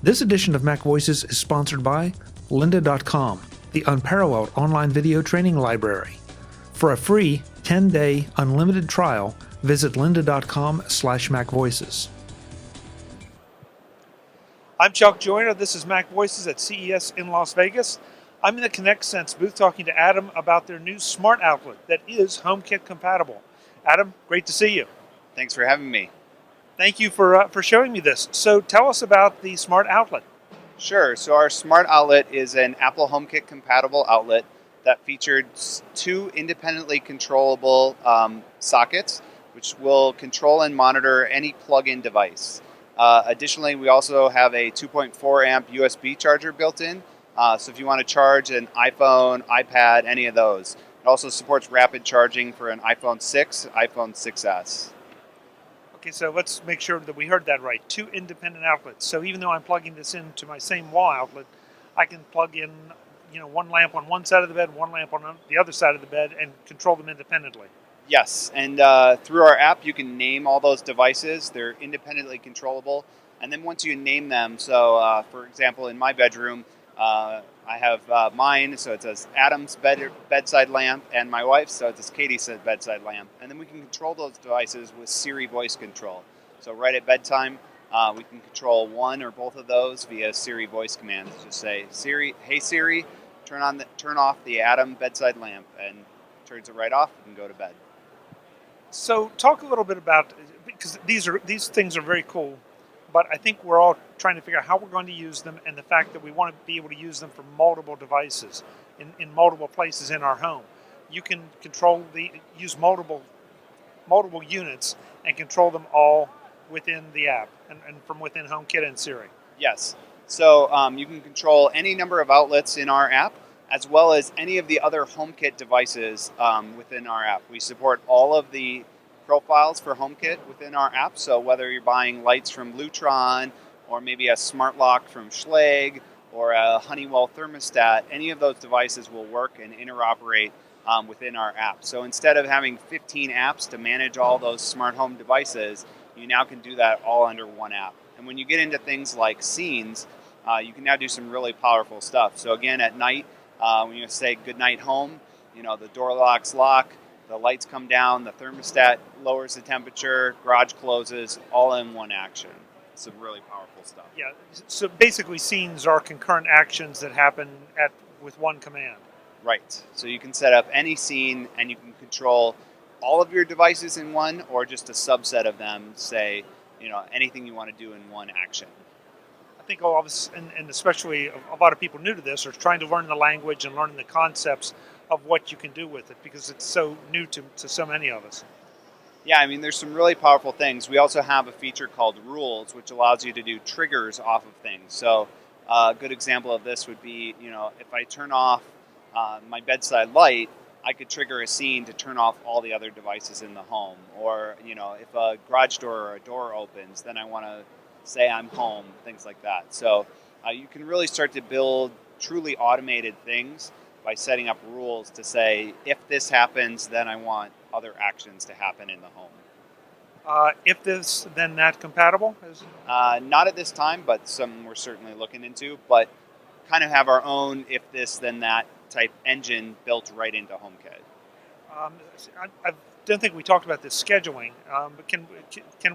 This edition of Mac Voices is sponsored by lynda.com, the unparalleled online video training library. For a free 10-day unlimited trial, visit lynda.com/macvoices. I'm Chuck Joyner. This is Mac Voices at CES in Las Vegas. I'm in the ConnectSense booth talking to Adam about their new smart outlet that is HomeKit compatible. Adam, great to see you. Thanks for having me. Thank you for showing me this. So tell us about the smart outlet. Sure. So our smart outlet is an Apple HomeKit compatible outlet that featured two independently controllable sockets, which will control and monitor any plug-in device. Additionally, we also have a 2.4 amp USB charger built in. So if you want to charge an iPhone, iPad, any of those. It also supports rapid charging for an iPhone 6, iPhone 6S. Okay, so let's make sure that we heard that right. Two independent outlets. So even though I'm plugging this into my same wall outlet, I can plug in, one lamp on one side of the bed, one lamp on the other side of the bed, and control them independently. Yes, and through our app, you can name all those devices. They're independently controllable. And then once you name them, so for example, in my bedroom, I have mine, so it says Adam's bedside lamp, and my wife's, so it says Katie's bedside lamp. And then we can control those devices with Siri voice control. So right at bedtime, we can control one or both of those via Siri voice commands. Just say, Siri, hey Siri, turn off the Adam bedside lamp, and turns it right off and go to bed. So talk a little bit about, because these things are very cool, but I think we're all trying to figure out how we're going to use them, and the fact that we want to be able to use them for multiple devices in multiple places in our home. You can use multiple units and control them all within the app and from within HomeKit and Siri. Yes. So you can control any number of outlets in our app, as well as any of the other HomeKit devices within our app. We support all of the profiles for HomeKit within our app, so whether you're buying lights from Lutron, or maybe a smart lock from Schlage, or a Honeywell thermostat, any of those devices will work and interoperate within our app. So instead of having 15 apps to manage all those smart home devices, you now can do that all under one app. And when you get into things like scenes, you can now do some really powerful stuff. So again, at night, when you say goodnight home, the door locks lock, the lights come down, the thermostat lowers the temperature, garage closes, all in one action. It's some really powerful stuff. Yeah, so basically scenes are concurrent actions that happen with one command. Right, so you can set up any scene and you can control all of your devices in one, or just a subset of them, say, anything you want to do in one action. I think all of us, and especially a lot of people new to this, are trying to learn the language and learning the concepts of what you can do with it, because it's so new to so many of us. Yeah, there's some really powerful things. We also have a feature called Rules, which allows you to do triggers off of things. So a good example of this would be, if I turn off my bedside light, I could trigger a scene to turn off all the other devices in the home. Or, if a garage door or a door opens, then I want to say I'm home, things like that. So you can really start to build truly automated things by setting up rules to say, if this happens, then I want other actions to happen in the home. If this, then that compatible? Not at this time, but something we're certainly looking into. But kind of have our own if this, then that type engine built right into HomeKit. I don't think we talked about this scheduling, but can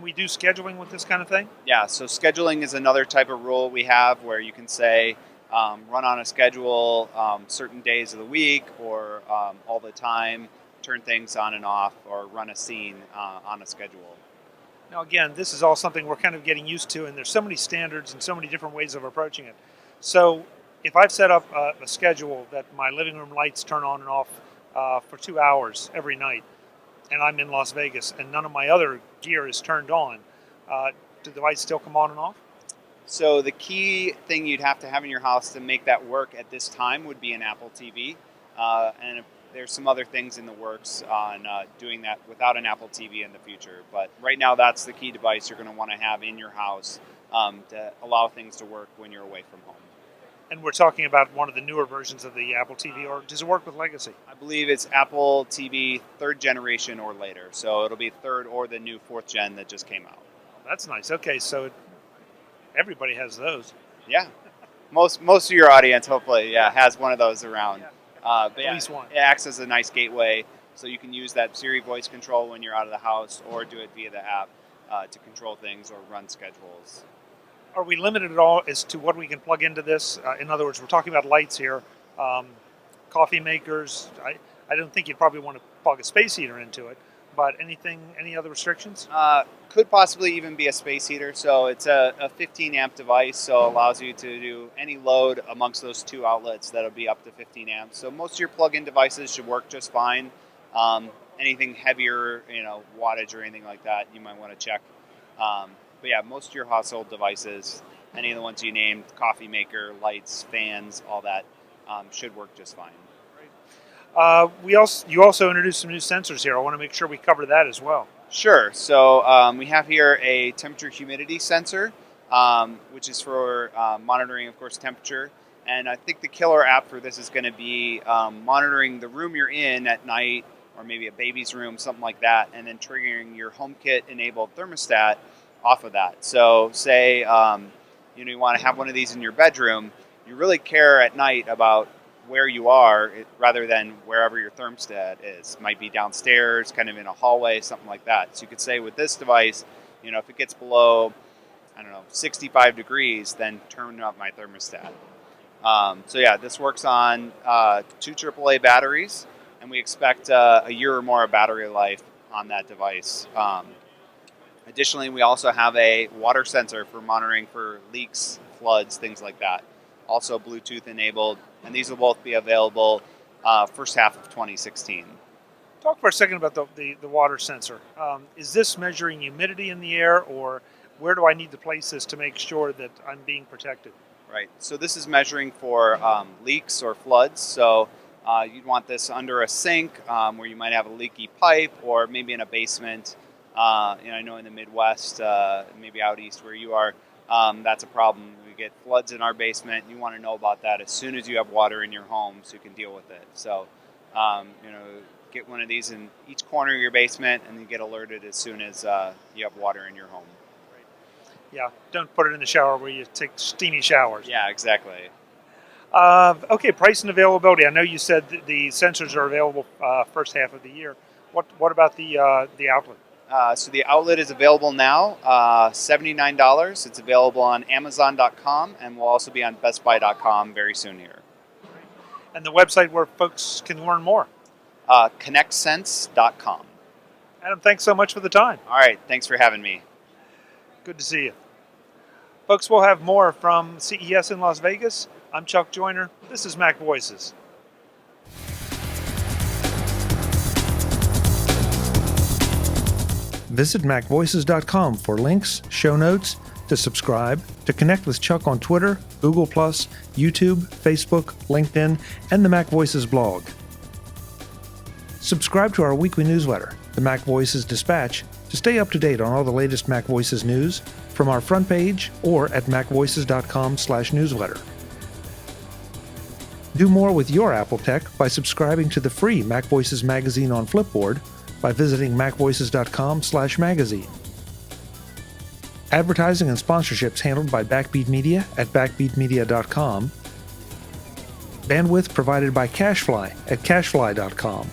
we do scheduling with this kind of thing? Yeah, so scheduling is another type of rule we have where you can say, run on a schedule certain days of the week, or all the time, turn things on and off, or run a scene on a schedule. Now again, this is all something we're kind of getting used to, and there's so many standards and so many different ways of approaching it. So if I've set up a schedule that my living room lights turn on and off for 2 hours every night, and I'm in Las Vegas, and none of my other gear is turned on, do the lights still come on and off? So the key thing you'd have to have in your house to make that work at this time would be an Apple TV. And there's some other things in the works on doing that without an Apple TV in the future. But right now, that's the key device you're going to want to have in your house to allow things to work when you're away from home. And we're talking about one of the newer versions of the Apple TV, or does it work with legacy? I believe it's Apple TV 3rd generation or later. So it'll be 3rd or the new 4th gen that just came out. That's nice. Okay, so everybody has those. Yeah. Most of your audience, hopefully, has one of those around. But At least one. It acts as a nice gateway. So you can use that Siri voice control when you're out of the house, or do it via the app to control things or run schedules. Are we limited at all as to what we can plug into this? In other words, we're talking about lights here, coffee makers. I don't think you'd probably want to plug a space heater into it, but any other restrictions? Could possibly even be a space heater. So it's a 15 amp device, so it allows you to do any load amongst those 2 outlets that'll be up to 15 amps. So most of your plug-in devices should work just fine. Anything heavier, wattage or anything like that, you might want to check. But yeah, most of your household devices, any of the ones you named, coffee maker, lights, fans, all that, should work just fine. You also introduced some new sensors here. I want to make sure we cover that as well. Sure. So we have here a temperature humidity sensor, which is for monitoring, of course, temperature. And I think the killer app for this is going to be monitoring the room you're in at night, or maybe a baby's room, something like that, and then triggering your HomeKit-enabled thermostat off of that. So say you want to have one of these in your bedroom, you really care at night about where you are rather than wherever your thermostat is. It might be downstairs, kind of in a hallway, something like that. So you could say with this device, if it gets below, 65 degrees, then turn up my thermostat. So yeah, this works on 2 AAA batteries, and we expect a year or more of battery life on that device. Additionally, we also have a water sensor for monitoring for leaks, floods, things like that. Also Bluetooth enabled, and these will both be available first half of 2016. Talk for a second about the water sensor. Is this measuring humidity in the air, or where do I need to place this to make sure that I'm being protected? Right, so this is measuring for leaks or floods. So you'd want this under a sink where you might have a leaky pipe, or maybe in a basement. I know in the Midwest, maybe out east where you are, that's a problem. We get floods in our basement. You want to know about that as soon as you have water in your home so you can deal with it. So, get one of these in each corner of your basement, and you get alerted as soon as you have water in your home. Yeah, don't put it in the shower where you take steamy showers. Yeah, exactly. Okay, price and availability. I know you said the sensors are available first half of the year. What about the outlet? So the outlet is available now, $79. It's available on Amazon.com, and will also be on BestBuy.com very soon here. And the website where folks can learn more? ConnectSense.com. Adam, thanks so much for the time. All right, thanks for having me. Good to see you. Folks, we'll have more from CES in Las Vegas. I'm Chuck Joyner. This is Mac Voices. Visit MacVoices.com for links, show notes, to subscribe, to connect with Chuck on Twitter, Google+, YouTube, Facebook, LinkedIn, and the Mac Voices blog. Subscribe to our weekly newsletter, the MacVoices Dispatch, to stay up to date on all the latest Mac Voices news from our front page or at MacVoices.com/newsletter. Do more with your Apple tech by subscribing to the free Mac Voices magazine on Flipboard by visiting MacVoices.com/magazine. Advertising and sponsorships handled by Backbeat Media at backbeatmedia.com. Bandwidth provided by CacheFly at CacheFly.com.